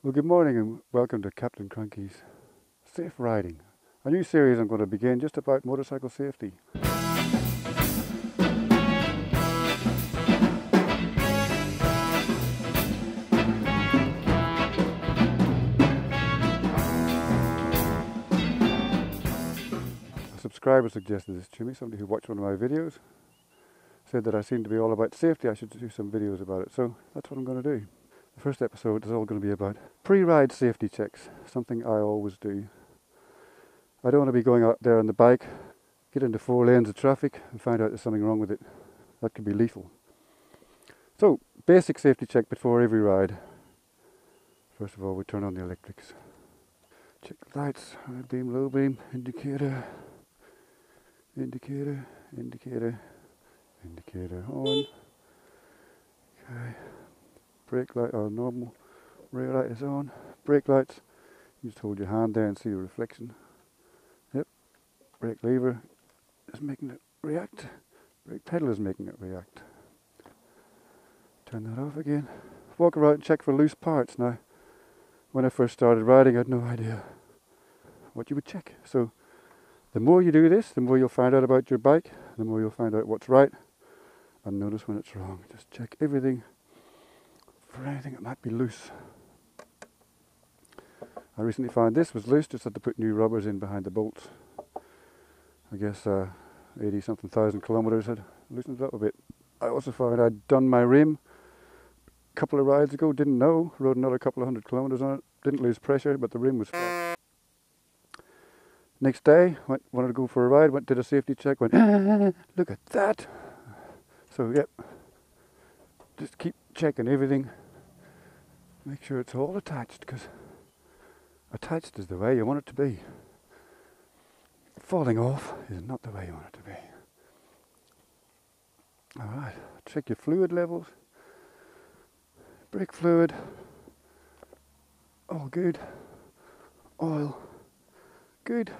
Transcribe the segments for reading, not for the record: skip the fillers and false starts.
Well, good morning and welcome to Captain Cranky's Safe Riding, a new series I'm going to begin just about motorcycle safety. A subscriber suggested this to me, somebody who watched one of my videos, said that I seem to be all about safety, I should do some videos about it, so that's what I'm going to do. The first episode is all going to be about pre-ride safety checks, something I always do. I don't want to be going out there on the bike, get into 4 lanes of traffic and find out there's something wrong with it. That could be lethal. So, basic safety check before every ride. First of all, we turn on the electrics. Check the lights, high beam, low beam, indicator, indicator, indicator, indicator on. Okay. Brake light, or normal rear light is on. Brake lights, you just hold your hand there and see the reflection. Yep. Brake lever is making it react. Brake pedal is making it react. Turn that off again. Walk around and check for loose parts. Now, when I first started riding, I had no idea what you would check. So, the more you do this, the more you'll find out about your bike, the more you'll find out what's right, and notice when it's wrong. Just check everything for anything that might be loose. I recently found this was loose, just had to put new rubbers in behind the bolts. I guess 80 something thousand kilometers had loosened it up a bit. I also found I'd done my rim a couple of rides ago, didn't know, rode another couple of 100 kilometers on it, didn't lose pressure, but the rim was flat. Next day, wanted to go for a ride, did a safety check, went, look at that. So yep, just keep checking everything. Make sure it's all attached, because attached is the way you want it to be. Falling off is not the way you want it to be. Alright, check your fluid levels. Brake fluid, all good. Oil, good.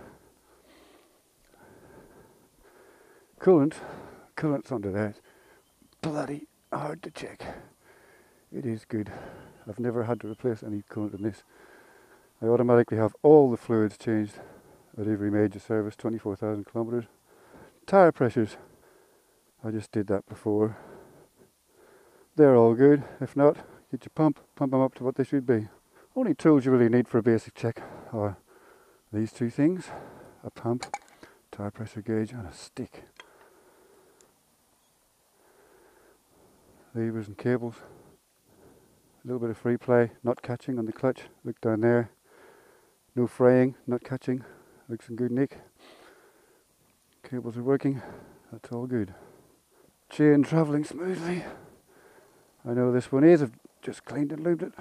Coolant's under there. Bloody hard to check. It is good. I've never had to replace any coolant in this. I automatically have all the fluids changed at every major service, 24,000 kilometers. Tyre pressures, I just did that before. They're all good. If not, get your pump them up to what they should be. Only tools you really need for a basic check are these 2 things: a pump, tyre pressure gauge, and a stick. Levers and cables. A little bit of free play, not catching on the clutch. Look down there. No fraying, not catching. Looks in good nick. Cables are working. That's all good. Chain travelling smoothly. I know this one is. I've just cleaned and lubed it.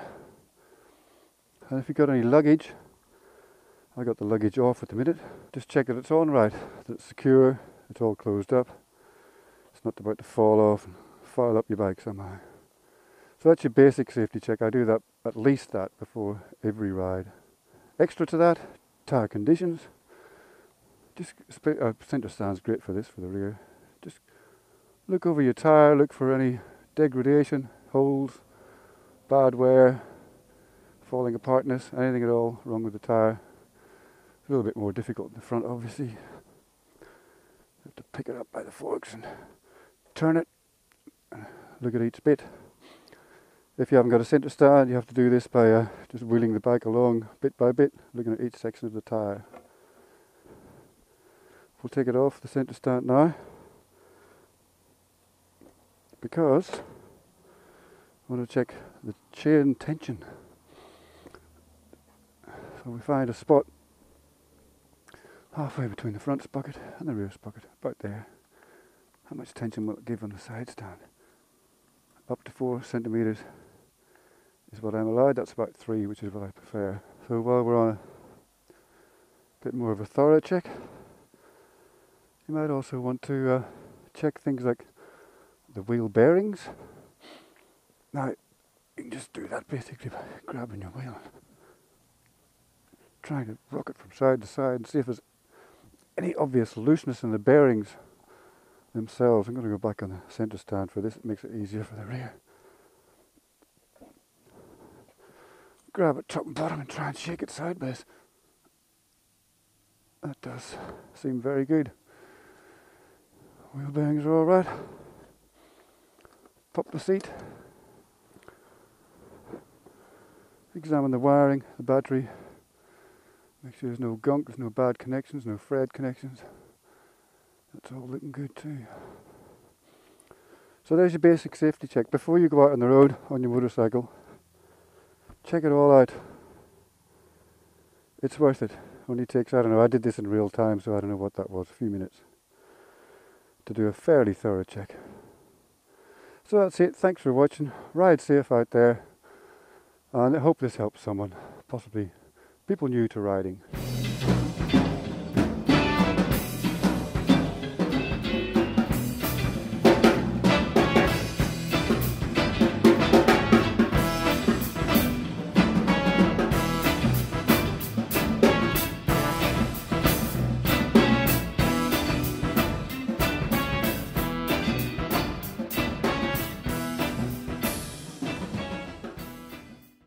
And if you've got any luggage, I got the luggage off at the minute. Just check that it's on right, that it's secure, it's all closed up. It's not about to fall off and file up your bike somehow. So that's your basic safety check. I do that, at least that, before every ride. Extra to that, tyre conditions. Just center stand's great for this, for the rear. Just look over your tyre, look for any degradation, holes, bad wear, falling apartness, anything at all wrong with the tyre. It's a little bit more difficult in the front, obviously. You have to pick it up by the forks and turn it, look at each bit. If you haven't got a centre stand, you have to do this by just wheeling the bike along bit by bit, looking at each section of the tyre. We'll take it off the centre stand now, because I want to check the chain tension. So we find a spot halfway between the front sprocket and the rear sprocket, about there. How much tension will it give on the side stand? Up to 4 centimetres is what I'm allowed. That's about 3, which is what I prefer. So while we're on a bit more of a thorough check, you might also want to check things like the wheel bearings. Now, you can just do that basically by grabbing your wheel, trying to rock it from side to side and see if there's any obvious looseness in the bearings themselves. I'm going to go back on the centre stand for this, it makes it easier for the rear. grab it top and bottom and try and shake it sideways. That does seem very good. Wheel bearings are alright. Pop the seat. Examine the wiring, the battery. Make sure there's no gunk, there's no bad connections, no frayed connections. That's all looking good too. So there's your basic safety check. Before you go out on the road on your motorcycle, check it all out. It's worth it. Only takes, I don't know, I did this in real time, so I don't know what that was, a few minutes to do a fairly thorough check. So that's it. Thanks for watching. Ride safe out there. And I hope this helps someone, possibly people new to riding.